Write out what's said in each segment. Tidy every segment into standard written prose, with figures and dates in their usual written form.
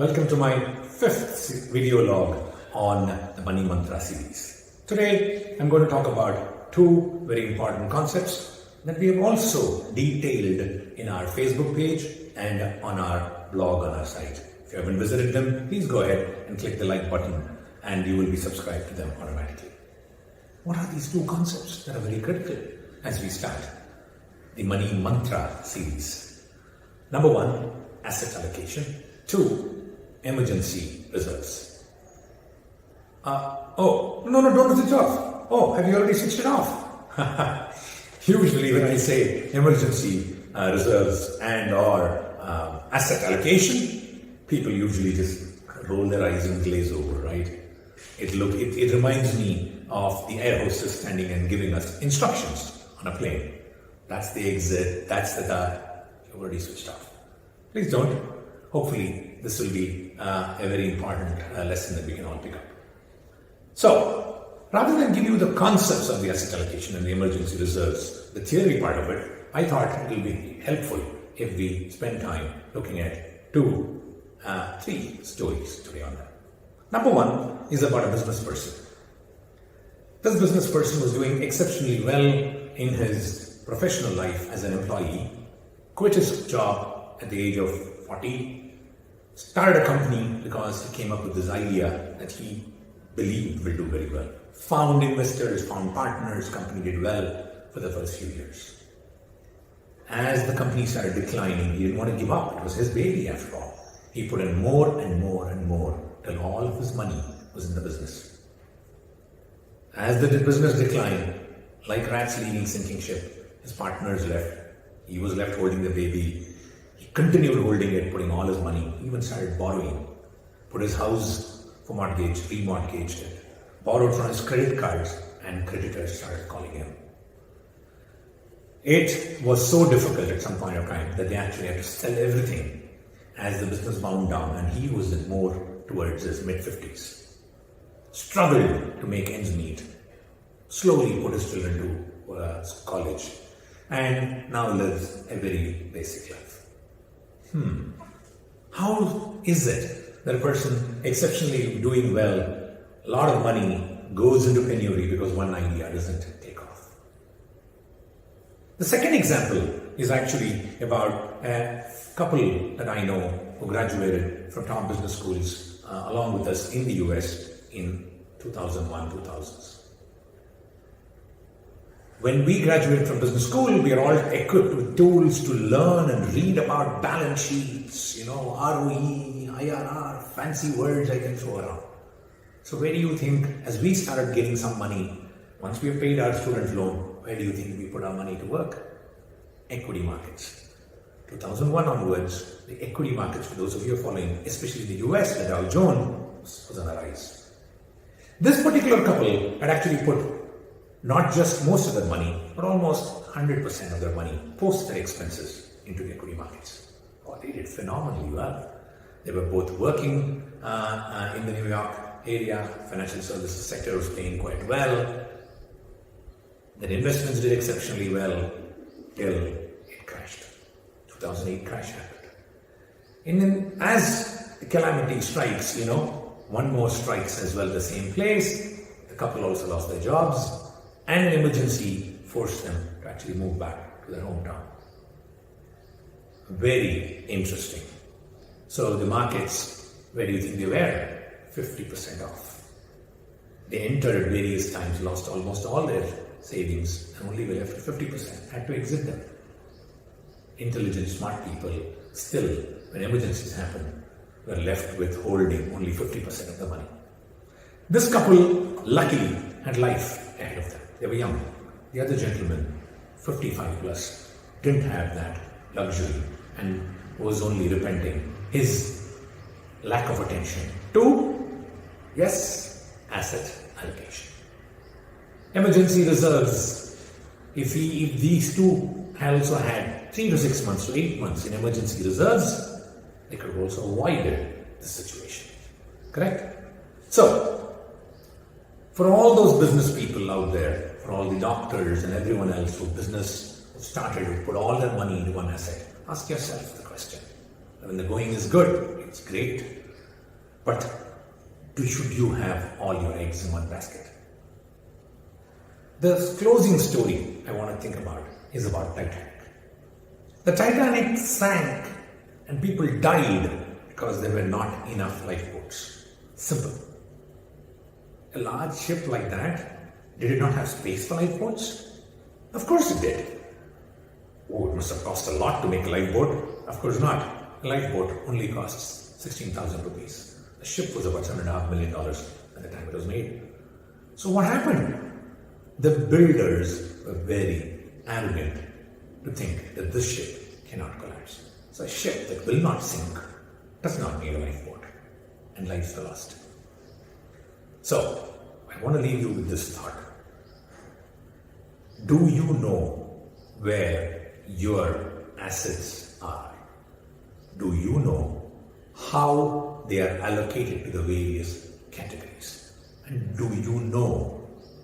Welcome to my 5th video log on the Money Mantra series. Today I'm going to talk about two very important concepts that we have also detailed in our Facebook page and on our blog on our site. If you haven't visited them, please go ahead and click the like button and you will be subscribed to them automatically. What are these two concepts that are very critical as we start the Money Mantra series? Number 1, asset allocation. 2, emergency reserves. Don't switch off. Oh, have you already switched it off? Usually when I say emergency reserves and or asset allocation, people usually just roll their eyes and glaze over, right? It reminds me of the air hostess standing and giving us instructions on a plane. That's the exit, that's the you've already switched off. Please don't. Hopefully this will be a very important lesson that we can all pick up. So, rather than give you the concepts of the asset allocation and the emergency reserves, the theory part of it, I thought it will be helpful if we spend time looking at 3 stories today on that. Number 1 is about a business person. This business person was doing exceptionally well in his professional life as an employee, quit his job at the age of 40, started a company because he came up with this idea that he believed will do very well. Found investors, found partners, company did well for the first few years. As the company started declining, he didn't want to give up. It was his baby after all. He put in more and more and more till all of his money was in the business. As the business declined, like rats leaving sinking ship, his partners left. He was left holding the baby. He continued holding it, putting all his money. He even started borrowing. Put his house for mortgage, remortgaged it. Borrowed from his credit cards, and creditors started calling him. It was so difficult at some point of time that they actually had to sell everything as the business wound down, and he was more towards his mid-50s. Struggled to make ends meet. Slowly put his children to college, and now lives a very basic life. How is it that a person exceptionally doing well, a lot of money goes into penury because one idea doesn't take off? The second example is actually about a couple that I know who graduated from top business schools along with us in the US in 2001, 2000s. When we graduate from business school, we are all equipped with tools to learn and read about balance sheets, ROE, IRR, fancy words I can throw around. So where do you think, as we started getting some money, once we have paid our student loan, where do you think we put our money to work? Equity markets. 2001 onwards, the equity markets, for those of you following, especially the US, the Dow Jones was on the rise. This particular couple had actually put not just most of their money, but almost 100% of their money, post their expenses, into the equity markets. Oh, they did phenomenally well. They were both working in the New York area. Financial services sector was paying quite well. Their investments did exceptionally well till it crashed. 2008 crash happened. And then as the calamity strikes, one more strikes as well the same place. The couple also lost their jobs. And an emergency forced them to actually move back to their hometown. Very interesting. So the markets, where do you think they were? 50% off. They entered at various times, lost almost all their savings, and only were left with 50%, had to exit them. Intelligent, smart people, still, when emergencies happen, were left with holding only 50% of the money. This couple, luckily, had life ahead of them. They were young. The other gentleman, 55 plus, didn't have that luxury and was only repenting his lack of attention to, yes, asset allocation. Emergency reserves. If these two also had 3 to 6 months to 8 months in emergency reserves, they could have also avoided the situation. Correct? So, for all those business people out there, for all the doctors and everyone else who started to put all their money into one asset, ask yourself the question. When the going is good, it's great. But should you have all your eggs in one basket? The closing story I want to think about is about Titanic. The Titanic sank and people died because there were not enough lifeboats. Simple. A large ship like that, did it not have space for lifeboats? Of course it did. Oh, it must have cost a lot to make a lifeboat. Of course not. A lifeboat only costs 16,000 rupees. The ship was about $7.5 million at the time it was made. So what happened? The builders were very arrogant to think that this ship cannot collapse. So a ship that will not sink does not need a lifeboat, and lives were lost. So I want to leave you with this thought. Do you know where your assets are? Do you know how they are allocated to the various categories? And do you know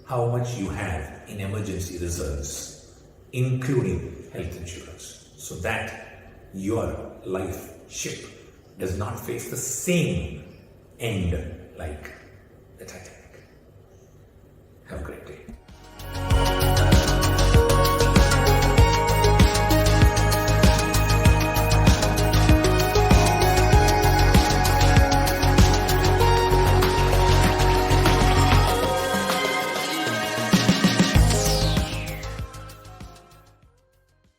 how much you have in emergency reserves, including health insurance, so that your life ship does not face the same end like the Titanic? Have a great day.